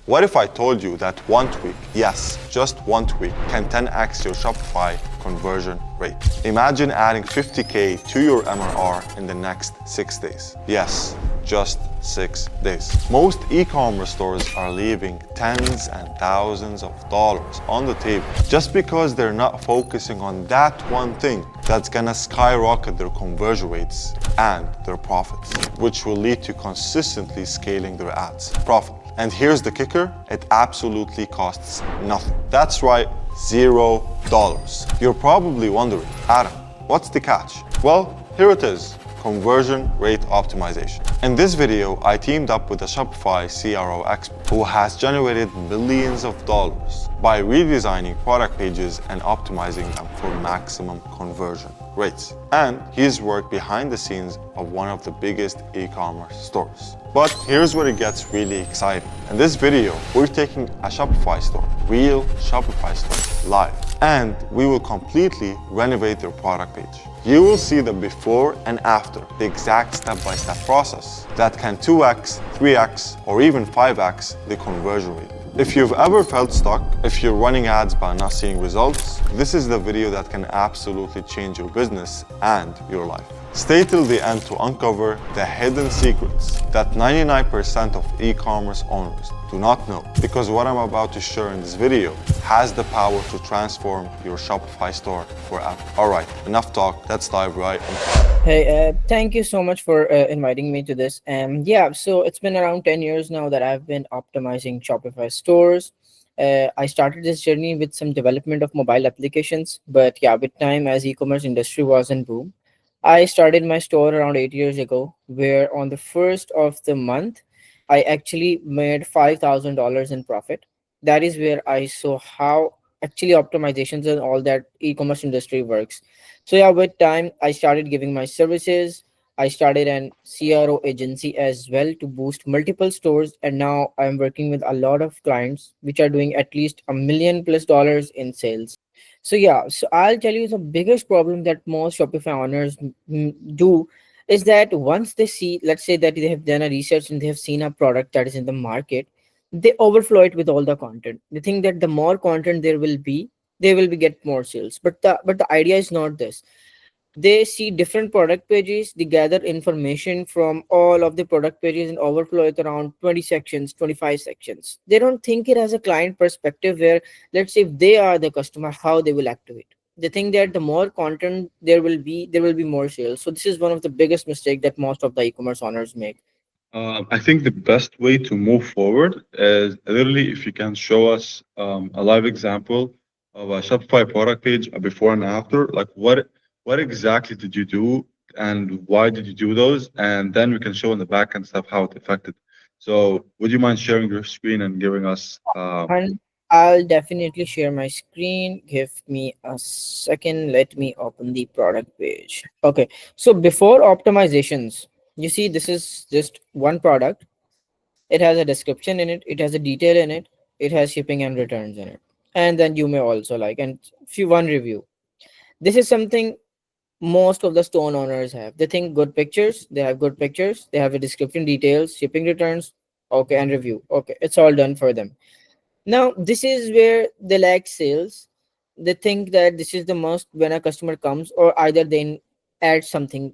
What if I told you that one tweak, yes, just one tweak, can 10x your Shopify conversion rate? Imagine adding 50K to your MRR in the next 6 days. Yes, just 6 days. Most e-commerce stores are leaving tens and thousands of dollars on the table just because they're not focusing on that one thing that's gonna skyrocket their conversion rates and their profits, which will lead to consistently scaling their ads profit. And here's the kicker, it absolutely costs nothing. That's right, $0. You're probably wondering, Adam, what's the catch? Well, here it is, conversion rate optimization. In this video, I teamed up with a Shopify CRO expert who has generated millions of dollars by redesigning product pages and optimizing them for maximum conversion rates. And he's worked behind the scenes of one of the biggest e-commerce stores. But here's where it gets really exciting. In this video, we're taking a Shopify store, real Shopify store, live. And we will completely renovate their product page. You will see the before and after, the exact step-by-step process that can 2x, 3x, or even 5x the conversion rate. If you've ever felt stuck, if you're running ads but not seeing results, this is the video that can absolutely change your business and your life. Stay till the end to uncover the hidden secrets that 99% of e-commerce owners do not know, because what I'm about to share in this video has the power to transform your Shopify store forever. All right, enough talk, let's dive right into it. Hey, thank you so much for inviting me to this. Yeah, so it's been around 10 years now that I've been optimizing Shopify stores. I started this journey with some development of mobile applications, but yeah, with time as e-commerce industry was in boom, I started my store around 8 years ago, where on the first of the month, I actually made $5,000 in profit. That is where I saw how actually optimizations and all that e-commerce industry works. So yeah, with time, I started giving my services. I started an CRO agency as well to boost multiple stores, and now I'm working with a lot of clients which are doing at least $1 million+ in sales. So yeah, so I'll tell you the biggest problem that most Shopify owners do is that once they see, let's say that they have done a research and they have seen a product that is in the market, they overflow it with all the content. They think that the more content there will be, they will be get more sales. But the idea is not this. They see different product pages, they gather information from all of the product pages and overflow it around 20 sections, 25 sections. They don't think it as a client perspective where, let's say, if they are the customer, how they will activate. They think that the more content there will be more sales. So this is one of the biggest mistake that most of the e-commerce owners make. I think the best way to move forward is literally if you can show us a live example of a Shopify product page, a before and after. Like what exactly did you do and why did you do those? And then we can show in the back end stuff how it affected. So would you mind sharing your screen and giving us And I'll definitely share my screen. Give me a second. Let me open the product page. Okay. So before optimizations, you see this is just one product. It has a description in it. It has a detail in it. It has shipping and returns in it. And then you may also like and few one review. This is something most of the stone owners have. They think good pictures. They have good pictures. They have a description, details, shipping returns. Okay, and review. Okay, it's all done for them. Now, this is where they lack sales. They think that this is the most when a customer comes, or either they add something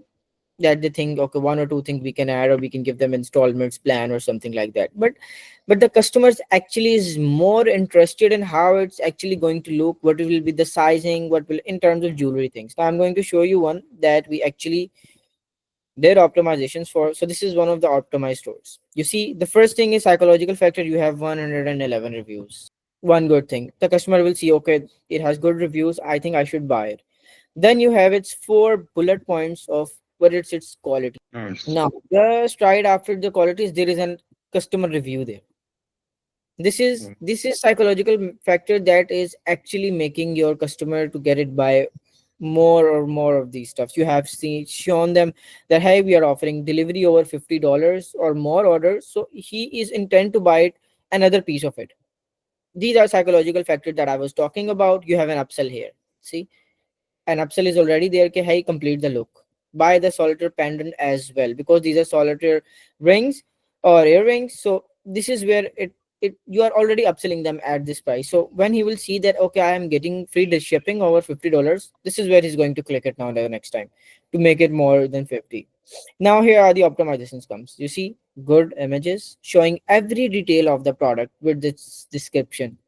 that they think, okay, one or two things we can add, or we can give them installments plan or something like that. But the customers actually is more interested in how it's actually going to look, what will be the sizing, what will in terms of jewelry things. Now I'm going to show you one that we actually did optimizations for. So this is one of the optimized stores. You see, the first thing is psychological factor. You have 111 reviews. One good thing, the customer will see, okay, it has good reviews, I think I should buy it. Then you have its 4 bullet points of what it's its quality. nice. Now just right after the qualities, there is a customer review there. This is psychological factor that is actually making your customer to get it by more or more of these stuffs. You have seen shown them that hey, we are offering delivery over $50 or more orders, so he is intent to buy it, another piece of it. These are psychological factors that I was talking about. You have an upsell here. See, an upsell is already there. Okay, hey, complete the look. Buy the solitaire pendant as well, because these are solitaire rings or earrings. So this is where it you are already upselling them at this price. So when he will see that, okay, I am getting free shipping over $50, this is where he's going to click it now the next time to make it more than 50. Now here are the optimizations comes. You see good images showing every detail of the product with this description.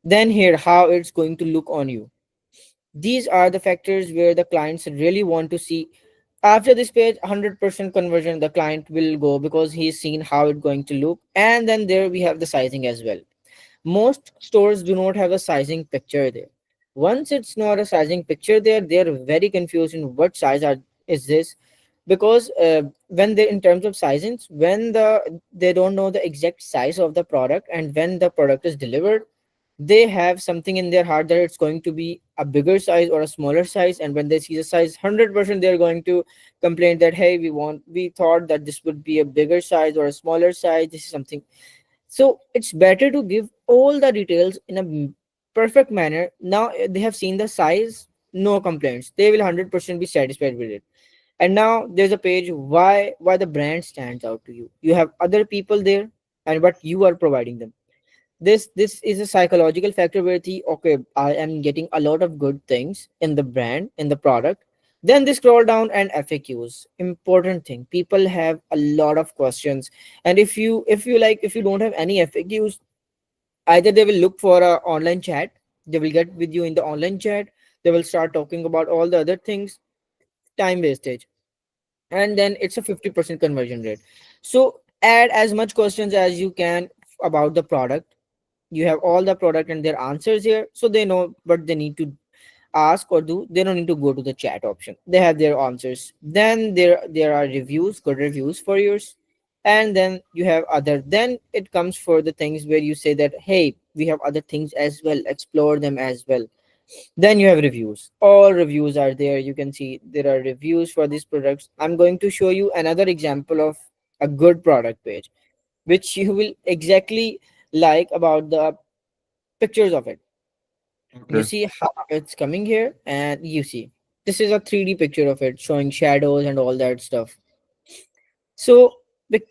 Then here how it's going to look on you. These are the factors where the clients really want to see. After this page, 100% conversion the client will go because he's seen how it's going to look. And then there we have the sizing as well. Most stores do not have a sizing picture there. Once it's not a sizing picture there, they're very confused in what size is this, because when they in terms of sizings, when they don't know the exact size of the product, and when the product is delivered, they have something in their heart that it's going to be a bigger size or a smaller size. And when they see the size, 100% they're going to complain that, hey, we thought that this would be a bigger size or a smaller size, this is something. So it's better to give all the details in a perfect manner. Now they have seen the size, no complaints, they will 100% be satisfied with it. And now there's a page why the brand stands out to you. You have other people there, and what you are providing them. This is a psychological factor where the, okay, I am getting a lot of good things in the brand, in the product. Then they scroll down, and FAQs, important thing, people have a lot of questions. And if you don't have any FAQs, either they will look for a online chat, they will get with you in the online chat, they will start talking about all the other things, time wastage. And then it's a 50% conversion rate. So add as much questions as you can about the product. You have all the product and their answers here, so they know what they need to ask or do. They don't need to go to the chat option, they have their answers. Then there are reviews, good reviews for yours. And then you have other, then it comes for the things where you say that, hey, we have other things as well, explore them as well. Then you have reviews, all reviews are there. You can see there are reviews for these products. I'm going to show you another example of a good product page, which you will exactly like about the pictures of it. You Okay. see how it's coming here, and you see this is a 3D picture of it showing shadows and all that stuff. So the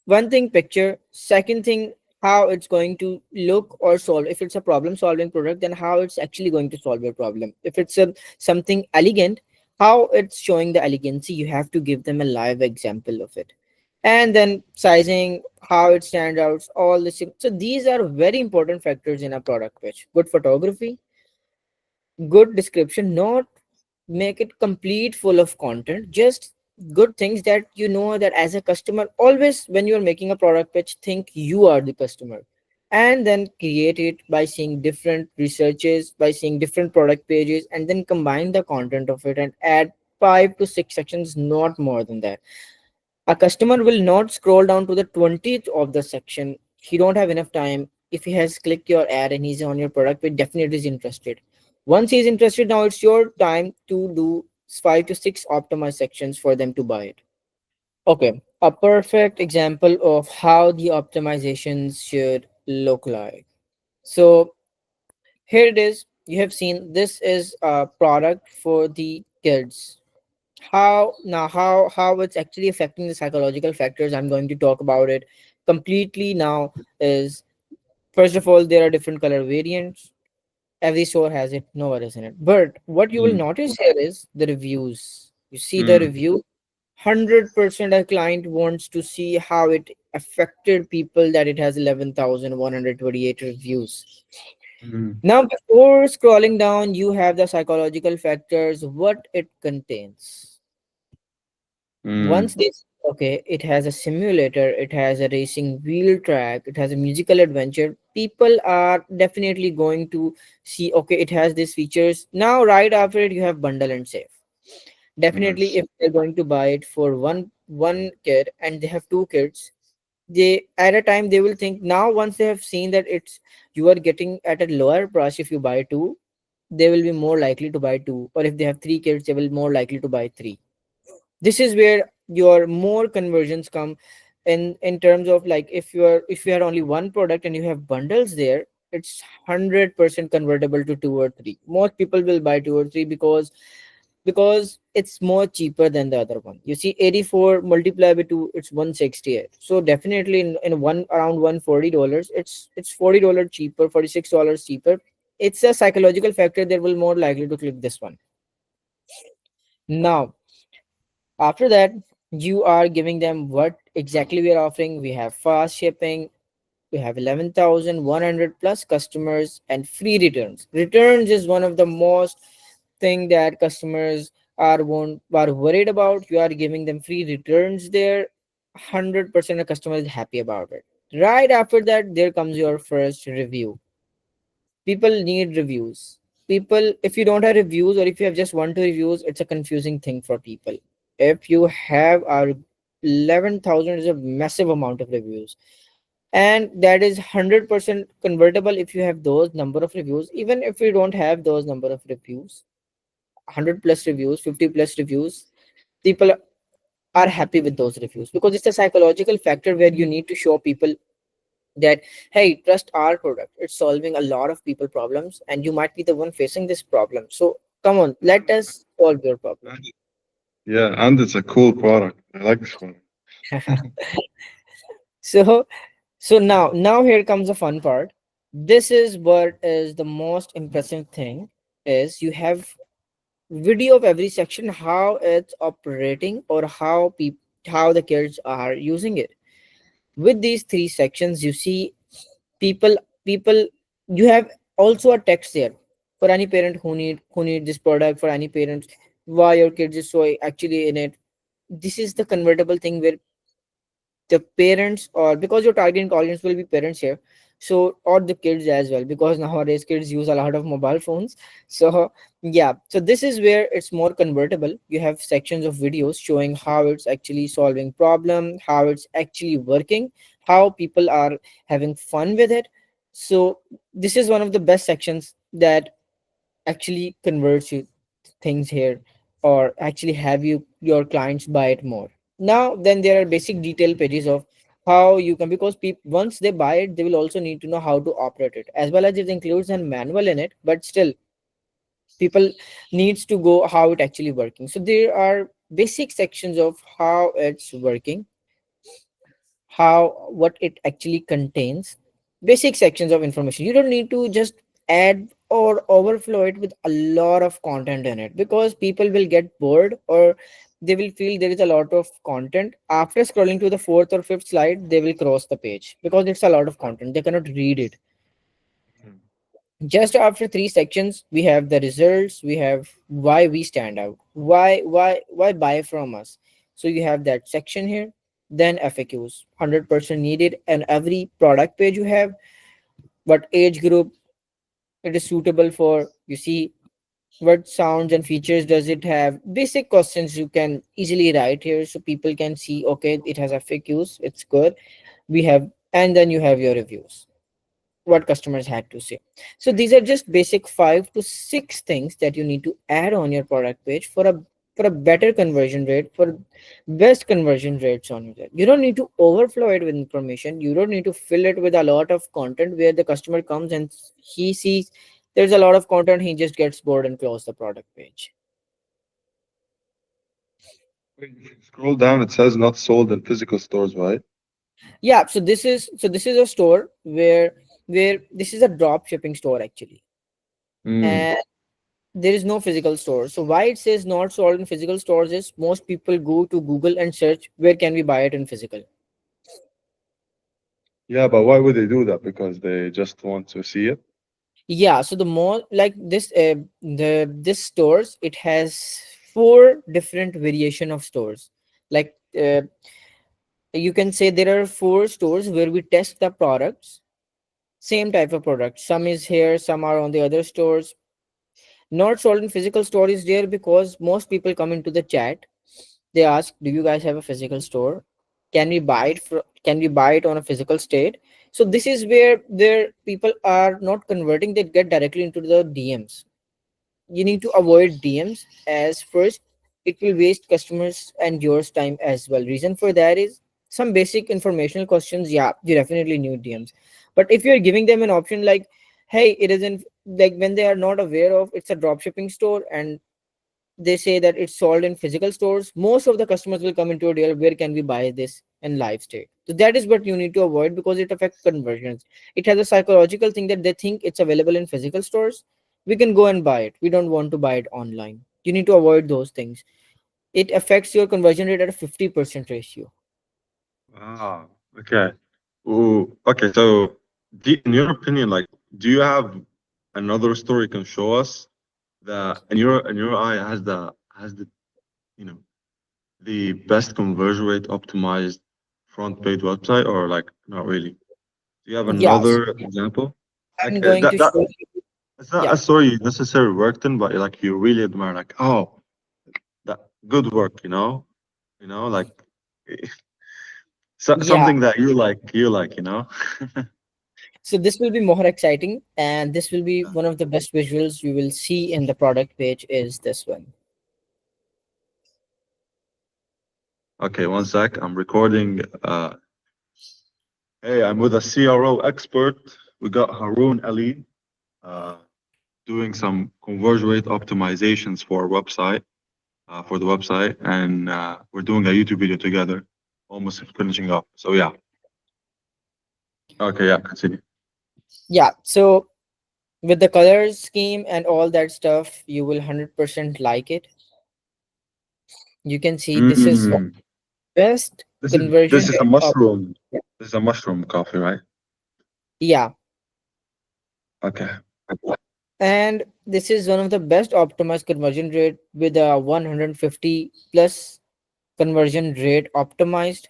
one thing picture, second thing how it's going to look or solve. If it's a problem solving product, then how it's actually going to solve your problem. If it's a something elegant, how it's showing the elegancy, you have to give them a live example of it. And then sizing, how it stands out, all this. So these are very important factors in a product pitch. Good photography, good description, not make it complete full of content, just good things that you know that as a customer, always when you're making a product pitch, think you are the customer. And then create it by seeing different researches, by seeing different product pages, and then combine the content of it and add 5 to 6 sections, not more than that. A customer will not scroll down to the 20th of the section. He don't have enough time. If he has clicked your ad and he's on your product page, definitely is interested. Once he's interested, now it's your time to do 5 to 6 optimized sections for them to buy it. Okay, a perfect example of how the optimizations should look like. So here it is. You have seen this is a product for the kids. How it's actually affecting the psychological factors, I'm going to talk about it completely now. Is first of all, there are different color variants. Every store has it, no worries in it. But what you will Mm, notice here is the reviews. You see the mm, review, 100% a client wants to see how it affected people, that it has 11,128 reviews. mm, Now before scrolling down, you have the psychological factors, what it contains. Once mm, this, okay, it has a simulator, it has a racing wheel track, it has a musical adventure, people are definitely going to see, okay, it has these features. Now right after it, you have bundle and save. Definitely nice. if they're going to buy it for one kid and they have two kids, they at a time they will think, now once they have seen that it's, you are getting at a lower price if you buy two, they will be more likely to buy two. Or if they have three kids, they will more likely to buy three. This is where your more conversions come. In terms of, like, if you had only one product and you have bundles there, it's 100% convertible to two or three. Most people will buy two or three because because it's more cheaper than the other one. You see, 84 multiplied by 2, it's 168. So definitely in one around $140, it's $40 cheaper, $46 cheaper. It's a psychological factor that will more likely to click this one. Now, after that, you are giving them what exactly we are offering. We have fast shipping, we have 11,100 plus customers and free returns. Returns is one of the most thing that customers are worried about. You are giving them free returns there. 100% of customer is happy about it. Right after that, there comes your first review. People need reviews. People, if you don't have reviews or if you have just one two reviews, it's a confusing thing for people. If you have our 11,000 is a massive amount of reviews, and that is 100% convertible if you have those number of reviews. Even if you don't have those number of reviews, 100 plus reviews, 50 plus reviews, people are happy with those reviews, because it's a psychological factor where you need to show people that, hey, trust our product, it's solving a lot of people problems and you might be the one facing this problem, so come on, let us solve your problem. And- Yeah, and it's a cool product. I like this product. So now here comes the fun part. This is what is the most impressive thing, is you have video of every section, how it's operating or how the kids are using it. With these three sections, you see people you have also a text there for any parent who need this product, for any parent why your kids is so actually in it. This is the convertible thing where the parents, or because your targeting audience will be parents here, so or the kids as well, because nowadays kids use a lot of mobile phones. So yeah, so this is where it's more convertible. You have sections of videos showing how it's actually solving problem, how it's actually working, how people are having fun with it. So this is one of the best sections that actually converts you things here, or actually have your clients buy it more. Now then, there are basic detail pages of how you can, because people once they buy it, they will also need to know how to operate it, as well as it includes a manual in it, but still people needs to go how it actually working. So there are basic sections of how it's working, how what it actually contains, basic sections of information. You don't need to just add or overflow it with a lot of content in it, because people will get bored, or they will feel there is a lot of content. After scrolling to the fourth or fifth slide, they will cross the page because it's a lot of content, they cannot read it. Mhm. Just after three sections, we have the results, we have why we stand out, why buy from us. So you have that section here. Then FAQs, 100% needed, and every product page you have what age group it is suitable for. You see what sounds and features does it have, basic questions you can easily write here, so people can see, okay, it has FAQs, it's good. We have, and then you have your reviews, what customers had to say. So these are just basic 5 to 6 things that you need to add on your product page for a better conversion rate, for best conversion rates on it. You don't need to overflow it with information. You don't need to fill it with a lot of content where the customer comes and he sees there's a lot of content, he just gets bored and close the product page. Wait, if you scroll down, it says not sold in physical stores, right? Yeah, so this is a store where this is a drop shipping store actually. Mm. And there is no physical store. So why it says not sold in physical stores is most people go to Google and search where can we buy it in physical. Yeah, but why would they do that? Because they just want to see it. Yeah, so the more like this stores, it has 4 different variation of stores. Like you can say there are 4 stores where we test the products, same type of product. Some is here, some are on the other stores. Not sold in physical store is there because most people come into the chat. They ask, "Do you guys have a physical store? Can we buy it on a physical state?" So this is where people are not converting. They get directly into the DMs. You need to avoid DMs as first. It will waste customers and yours time as well. Reason for that is some basic informational questions. Yeah, you definitely need DMs. But if you're giving them an option like, hey, it isn't, like when they are not aware of it's a drop shipping store and they say that it's sold in physical stores, most of the customers will come into a deal, where can we buy this in live state? So that is what you need to avoid, because it affects conversions. It has a psychological thing that they think it's available in physical stores, we can go and buy it, we don't want to buy it online. You need to avoid those things. It affects your conversion rate at a 50% ratio. Wow. Okay. Ooh, okay. So, in your opinion, like, do you have another story you can show us that in your eye has the you know the best conversion rate optimized front page website, or like not really? Do you have Yes, another example? I'm Like going to that show you. it's not Yeah, a story you necessarily worked in, but like you really admire, like, oh, that good work, like yeah. something that you like. So this will be more exciting, and this will be one of the best visuals you will see in the product page is this one. Okay, one sec. I'm recording. Hey, I'm with a CRO expert. We got Haroon Ali uh, doing some conversion rate optimizations for our website, for the website, and we're doing a YouTube video together, almost finishing up. So yeah. Okay, yeah, continue. Yeah, so with the color scheme and all that stuff, you will 100% like it. You can see this is Mm, best this is conversion this is a rate of. mushroom. This is a mushroom coffee, right? Yeah, Okay. and this is one of the best optimized conversion rate with a 150 plus conversion rate optimized.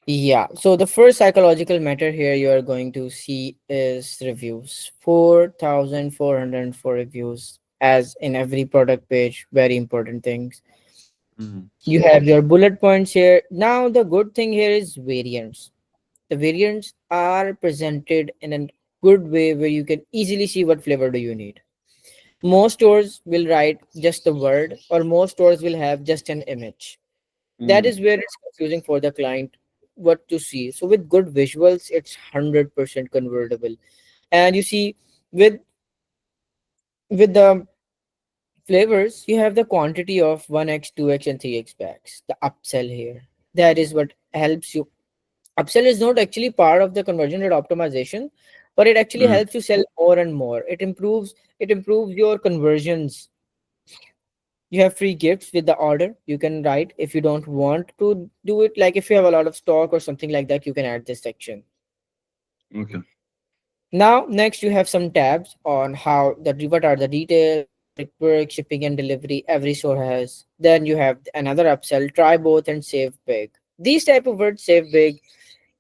Yeah, so the first psychological matter here you are going to see is reviews. 4,404 reviews, as in every product page, very important things. Mm, You have your bullet points here. Now, the good thing here is variants. The variants are presented in a good way where you can easily see what flavor do you need. Most stores will write just the word, or most stores will have just an image. That mm, is where it's confusing for the client what to see. So with good visuals, it's 100% convertible. And you see, with the flavors, you have the quantity of 1x, 2x, and 3x packs. The upsell here. That is what helps you. Upsell is not actually part of the conversion rate optimization, but it actually mm. helps you sell more and more. It improves your conversions. You have free gifts with the order. You can write if you don't want to do it. Like if you have a lot of stock or something like that, you can add this section. Okay. Now, next you have some tabs on how what are the details, how it works, shipping and delivery. Every store has. Then you have another upsell. Try both and save big. These type of words, save big,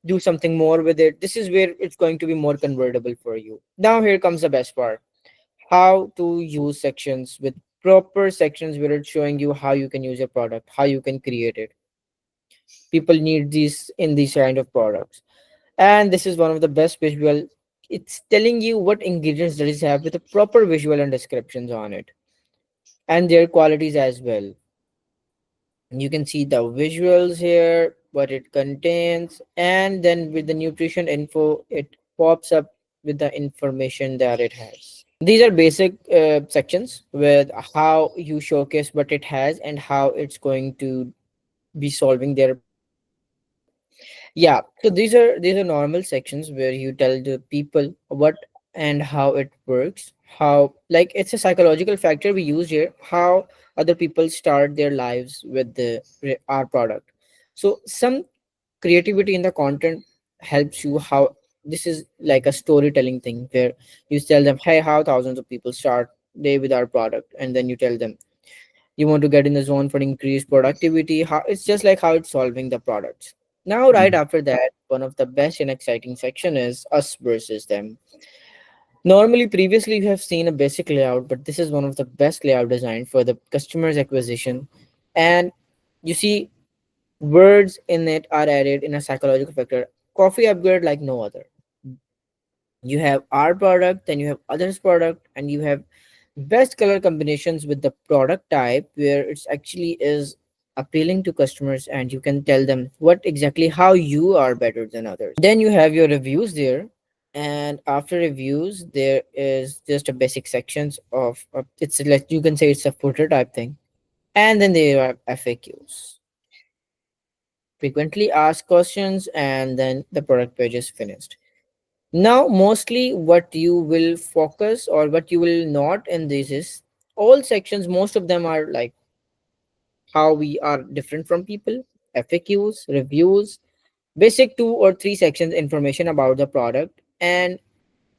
do something more with it. This is where it's going to be more convertible for you. Now here comes the best part: how to use sections with proper sections where it's showing you how you can use your product, how you can create it. People need these in these kind of products, and this is one of the best visual. It's telling you what ingredients does it have with a proper visual and descriptions on it, and their qualities as well. You can see the visuals here, what it contains, and then with the nutrition info it pops up with the information that it has. These are basic sections with how you showcase what it has and how it's going to be solving their problem. Yeah, so these are normal sections where you tell the people what and how it works, how, like, it's a psychological factor we use here, how other people start their lives with our product. So some creativity in the content helps you. How this is like a storytelling thing where you tell them, hey, how thousands of people start day with our product, and then you tell them you want to get in the zone for increased productivity, how it's just like how it's solving the products. Now right Mm, after that, one of the best and exciting section is us versus them. Normally previously you have seen a basic layout, but this is one of the best layout design for the customers acquisition. And you see, words in it are added in a psychological factor. Coffee upgrade like no other. You have our product, then you have others product, and you have best color combinations with the product type where it's actually is appealing to customers, and you can tell them what exactly how you are better than others. Then you have your reviews there. And after reviews, there is just a basic sections of it's like you can say it's a footer type thing. And then there are FAQs, frequently asked questions, and then the product page is finished. Now, mostly what you will focus or what you will note in this is all sections, most of them are like how we are different from people, FAQs, reviews, basic 2 or 3 sections information about the product, and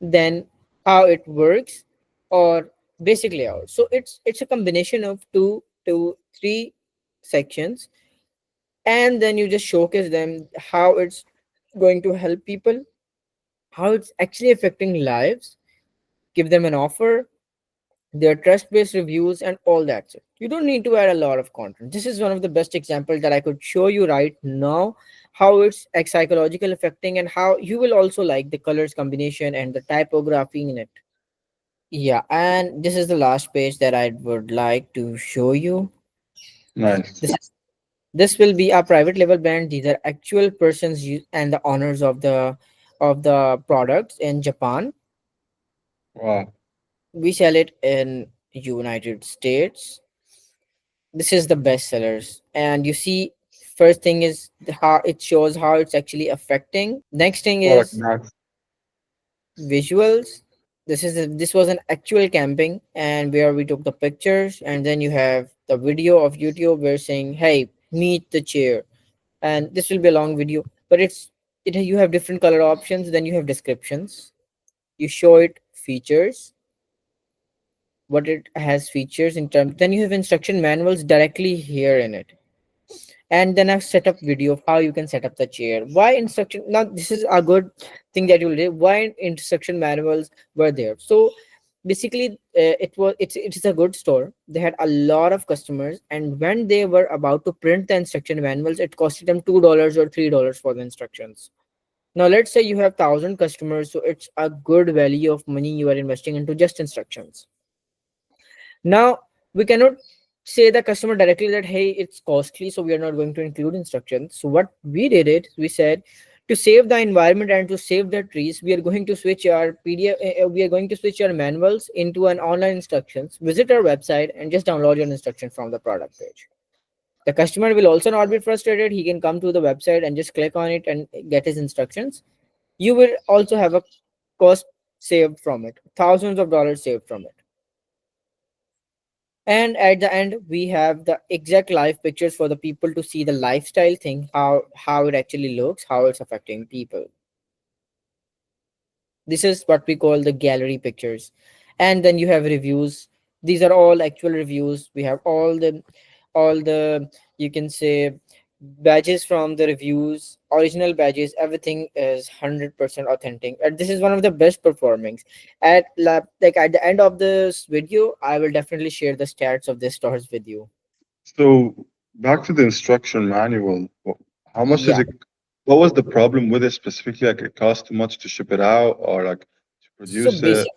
then how it works or basic layout. So it's a combination of 2 to 3 sections, and then you just showcase them how it's going to help people, how it's actually affecting lives, give them an offer, their trust-based reviews, and all that. So you don't need to add a lot of content. This is one of the best examples that I could show you right now, how it's psychological affecting and how you will also like the colors combination and the typography in it. Yeah, and this is the last page that I would like to show you. Nice. This will be a private label brand. These are actual persons and the owners of the products in Japan. Wow. We sell it in United States. This is the best sellers, and you see, first thing is how it shows how it's actually affecting. Next thing Product is max. visuals. This was an actual camping and where we took the pictures, and then you have the video of YouTube where saying, "Hey, meet the chair," and this will be a long video, but it you have different color options. Then you have descriptions. You show it features, what it has features in terms. Then you have instruction manuals directly here in it, and then I've set up video of how you can set up the chair. Why instruction? Now this is a good thing that you'll do. Why instruction manuals were there? So basically, it's a good store. They had a lot of customers, and when they were about to print the instruction manuals, it costed them $2 or $3 for the instructions. Now let's say you have 1,000 customers, so it's a good value of money you are investing into just instructions. Now, we cannot say the customer directly that, hey, it's costly, so we are not going to include instructions. So, what we did it, we said, to save the environment and to save the trees, we are going to switch our PDF, we are going to switch our manuals into an online instructions. Visit our website and just download your instruction from the product page. The customer will also not be frustrated. He can come to the website and just click on it and get his instructions. You will also have a cost saved from it, thousands of dollars saved from it. And at the end we have the exact live pictures for the people to see the lifestyle thing, how it actually looks, how it's affecting people. This is what we call the gallery pictures. And then you have reviews. These are all actual reviews. We have all the you can say badges from the reviews, original badges. Everything is 100% authentic, and this is one of the best performings. Like at the end of this video, I will definitely share the stats of this stores with you. So back to the instruction manual. How much is Yeah. it? What was the problem with it specifically? Like it cost too much to ship it out or like to So produce it? basically,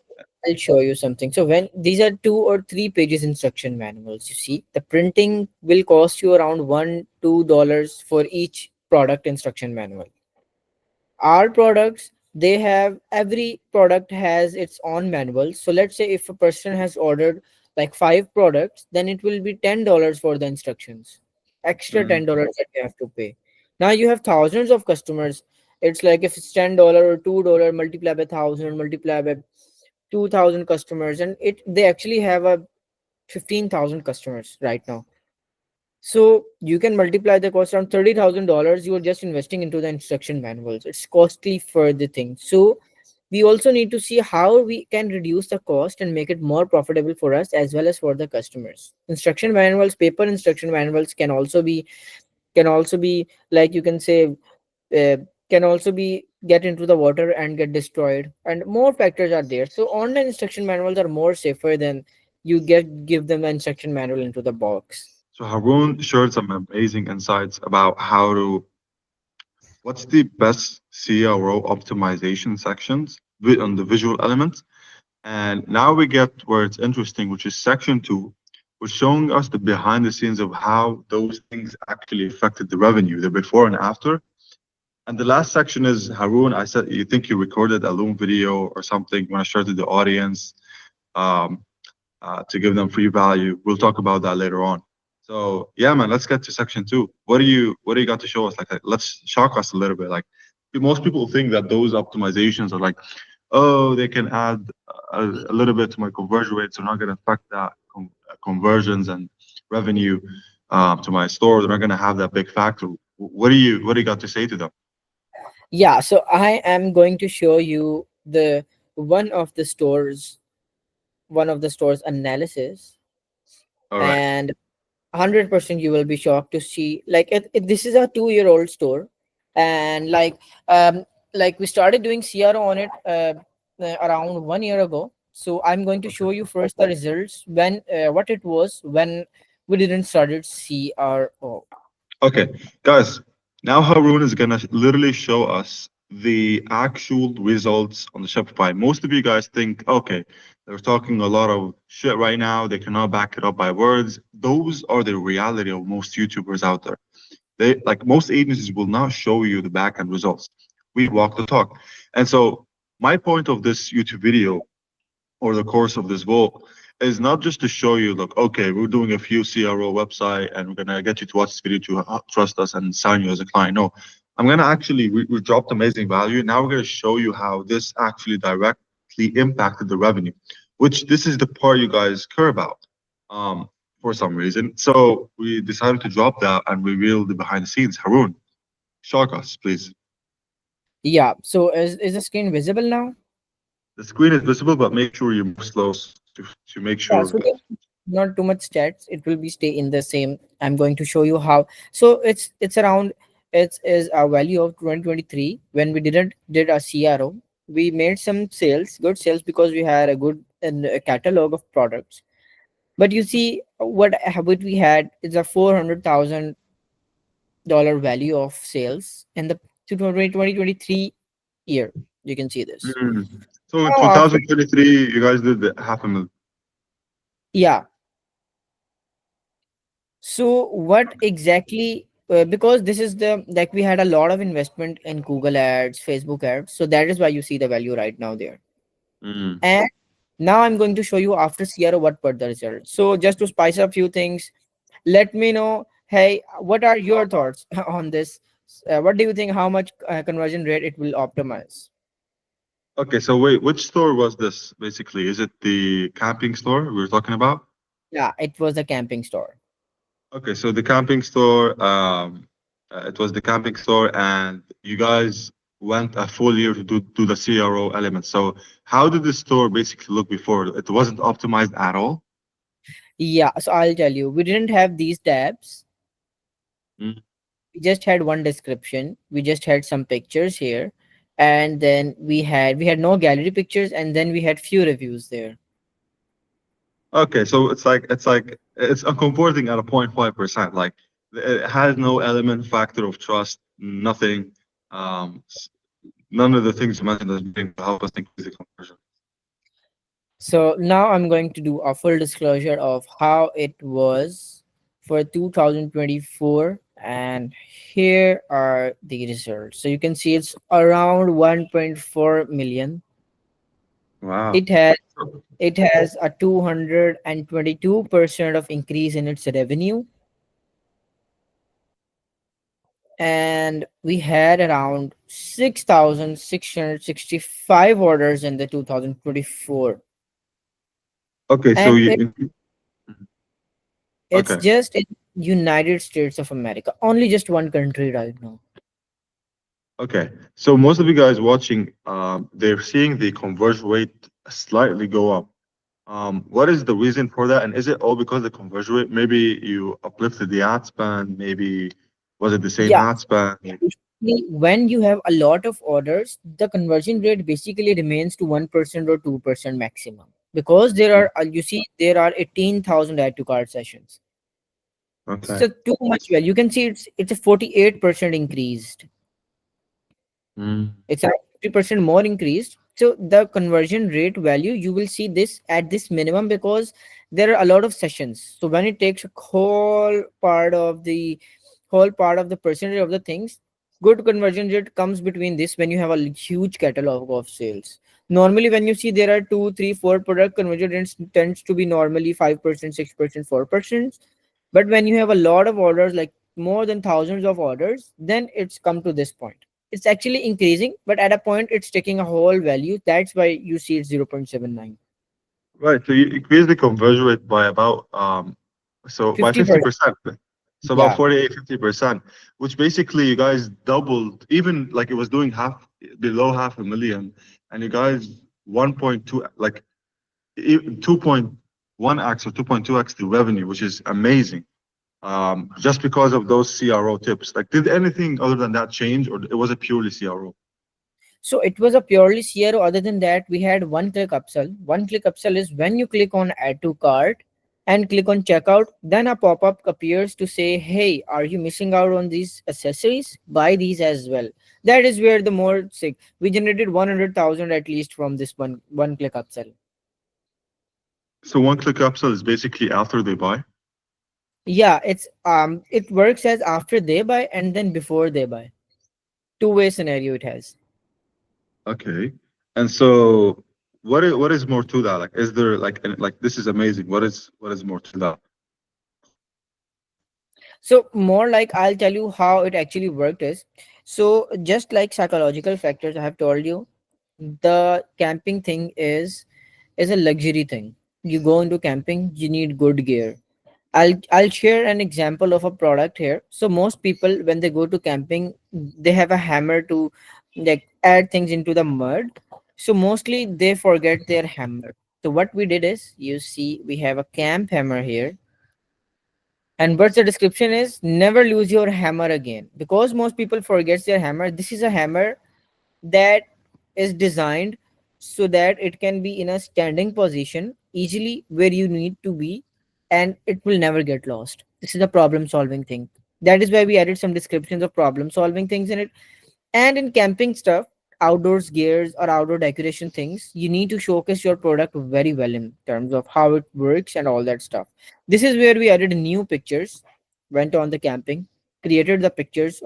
I'll show you something. So when these are 2 or 3 pages instruction manuals, you see the printing will cost you around $1-2 for each product instruction manual. Our products, they have, every product has its own manual. So let's say if a person has ordered like 5 products, then it will be $10 for the instructions, extra Mhm. $10 that you have to pay. Now you have thousands of customers. It's like if it's $10 or $2 multiplied by 1,000 multiplied by 2,000 customers, and it they actually have a 15,000 customers right now. So you can multiply the cost around $30,000. You are just investing into the instruction manuals. It's costly for the thing. So we also need to see how we can reduce the cost and make it more profitable for us as well as for the customers. Instruction manuals, paper instruction manuals can also be like you can say uh, can also be get into the water and get destroyed, and more factors are there. So online instruction manuals are more safer than you give them the instruction manual into the box. So Haroon shared some amazing insights about how to what's the best CRO optimization sections on the visual elements. And now we get where it's interesting, which is section two, which showing us the behind the scenes of how those things actually affected the revenue, the before and after. And the last section is Haroon. I said you think you recorded a Loom video or something when I started the audience um, to give them free value. We'll talk about that later on. So yeah, man, let's get to section two. What do you got to show us? Like, let's shock us a little bit. Like, most people think that those optimizations are like, oh, they can add a little bit to my conversion rates. They're not going to affect that conversions and revenue to my store. They're not going to have that big factor. What do you got to say to them? Yeah, so I am going to show you the one of the stores one of the store's analysis, All right. and 100% you will be shocked to see, like, this is a 2-year-old store, and like we started doing CRO on it around 1 year ago. So I'm going to Okay. show you first the results when what it was when we didn't started CRO. Okay, guys, now Haroon is gonna literally show us the actual results on the Shopify. Most of you guys think, okay, they're talking a lot of shit right now. They cannot back it up by words. Those are the reality of most YouTubers out there. They like most agencies will not show you the back end results. We walk the talk. And so my point of this YouTube video or the course of this vault is not just to show you, look, okay, we're doing a few CRO website and we're gonna get you to watch this video to trust us and sign you as a client. No, I'm gonna actually we dropped amazing value. Now we're gonna show you how this actually directly impacted the revenue, which this is the part you guys care about for some reason. So we decided to drop that and reveal the behind the scenes. Haroon, shock us, please. Yeah, so is the screen visible now? The screen is visible, but make sure you move slow to make Yeah, sure. so not too much stats, it will be stay in the same. I'm going to show you how. So it's around, it is a value of 2023 when we didn't did a CRO. We made some sales, good sales, because we had a good a catalog of products. But you see what we had is a $400,000 value of sales in the 2023 year. You can see this. Mm. So in Now after, 2023, you guys did the half a million. yeah. So what exactly? Because this is the, like, we had a lot of investment in Google ads, Facebook ads, so that is why you see the value right now there. Mm. And now I'm going to show you after CRO what were the results. So just to spice up few things, let me know. Hey, what are your thoughts on this? What do you think? How much conversion rate it will optimize? Okay, so wait, which store was this basically? Is it the camping store we were talking about? Yeah, it was a camping store. Okay, so the camping store, it was the camping store, and you guys went a full year to do the CRO element. So how did the store basically look before? It wasn't optimized at all? Yeah, so I'll tell you, we didn't have these tabs. Mm. We just had one description, we just had some pictures here, and then we had no gallery pictures, and then we had few reviews there. Okay, so it's uncomforting at a 0.5%. Like it has no element factor of trust, nothing. None of the things you mentioned as being to help us increase the conversion. So now I'm going to do a full disclosure of how it was for 2024, and here are the results. So you can see it's around 1.4 million. Wow. It has a 222% of increase in its revenue, and we had around 6,665 orders in the 2024. Okay, so And it's okay, just in United States of America, only just one country right now. okay. So most of you guys watching, they're seeing the conversion rate slightly go up. What is the reason for that? And is it all because the conversion rate? Maybe you uplifted the ad spend. Maybe was it the same Yeah, ad spend? usually when you have a lot of orders, the conversion rate basically remains to 1% or 2% maximum, because there Mm. are you see there are 18,000 add to cart sessions. Okay. So too much. Well, you can see it's a 48% increased. Mm. It's a 50% more increased. So the conversion rate value, you will see this at this minimum, because there are a lot of sessions. So when it takes a whole part of the percentage of the things, Good conversion rate comes between this when you have a huge catalog of sales. Normally, when you see there are two, three, four product, conversion rates tends to be normally 5%, 6%, 4%. But when you have a lot of orders, like more than thousands of orders, then it's come to this point. It's actually increasing, but at a point it's taking a whole value. That's why you see it's 0.79. Right. So you increase the conversion rate by about so by 50%. 50%. So about Yeah. 48, 50%, which basically you guys doubled, even like it was doing half below half a million, and you guys 1.2 like 2.1x or 2.2x the revenue, which is amazing. Just because of those CRO tips. Like, did anything other than that change, or it was a purely CRO? So it was a purely CRO. Other than that, we had one click upsell. One click upsell is when you click on add to cart and click on checkout, then a pop-up appears to say, hey, are you missing out on these accessories? Buy these as well. That is where the more sick. We generated 100,000 at least from this one click upsell. So one click upsell is basically after they buy. Yeah, it works as after they buy and then before they buy. Two-way scenario it has. Okay. And so what is more to that? Like, is there like like this is amazing. What is more to that? So more like I'll tell you how it actually worked is, so just like psychological factors I have told you, the camping thing is a luxury thing. You go into camping, you need good gear. I'll share an example of a product here. So most people when they go to camping, they have a hammer to like add things into the mud. So mostly they forget their hammer. So what we did is, you see we have a camp hammer here, and what's the description is, never lose your hammer again, because most people forgets their hammer. This is a hammer that is designed so that it can be in a standing position easily where you need to be, and it will never get lost. This is a problem solving thing. That is why we added some descriptions of problem solving things in it. And in camping stuff, outdoors gears or outdoor decoration things, you need to showcase your product very well in terms of how it works and all that stuff. This is where we added new pictures, went on the camping, created the pictures,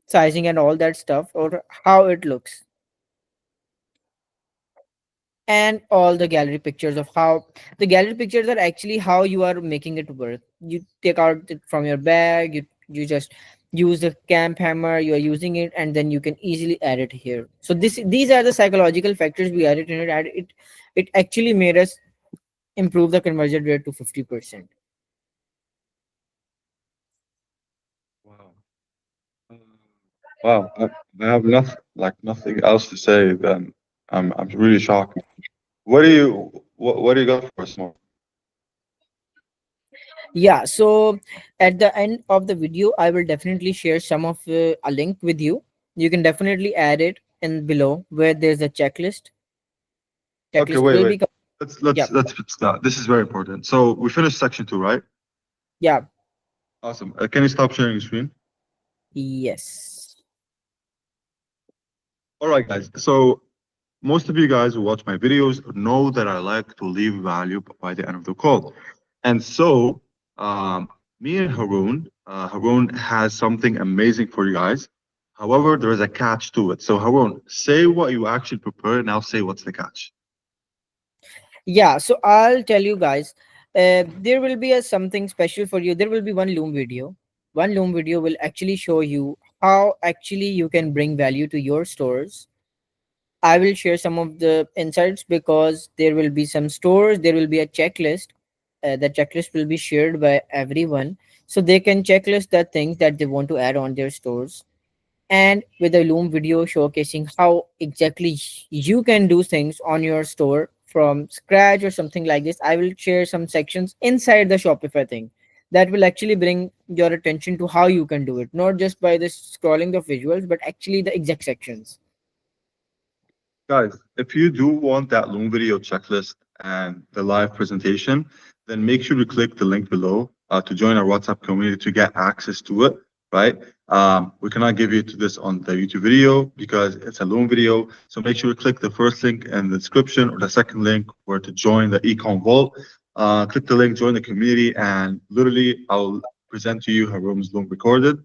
sizing and all that stuff, or how it looks, and all the gallery pictures of how the gallery pictures are actually how you are making it work. You take out it from your bag, you just use the camp hammer, you are using it, and then you can easily add it here. So these are the psychological factors we added in it, and it actually made us improve the conversion rate to 50%. Wow. Uh, Wow. I have nothing else to say then. I'm really shocked. What do you got for us more? Yeah, so at the end of the video I will definitely share some of a link with you. You can definitely add it in below where there's a checklist. Okay, Checklist wait, will wait. be Let's yeah. let's let's fix that. This is very important. So we finished section two, right? Yeah. Awesome. Can you stop sharing your screen? Yes. All right, guys. So most of you guys who watch my videos know that I like to leave value by the end of the call. And so, me and Haroon has something amazing for you guys. However, there is a catch to it. So, Haroon, say what you actually prepared, and I'll say what's the catch. Yeah, so I'll tell you guys, there will be a something special for you. There will be one loom video. One loom video will actually show you how actually you can bring value to your stores. I will share some of the insights because there will be some stores, there will be a checklist. The checklist will be shared by everyone, so they can checklist the things that they want to add on their stores, and with a loom video showcasing how exactly you can do things on your store from scratch or something like this. I will share some sections inside the Shopify thing that will actually bring your attention to how you can do it, not just by this scrolling of visuals, but actually the exact sections. Guys, if you do want that long video checklist and the live presentation, then make sure to click the link below to join our WhatsApp community to get access to it, right? We cannot give you to this on the YouTube video because it's a long video. So make sure to click the first link in the description or the second link where to join the Econ Vault. Click the link, join the community, and literally I'll present to you Haroon's long recorded.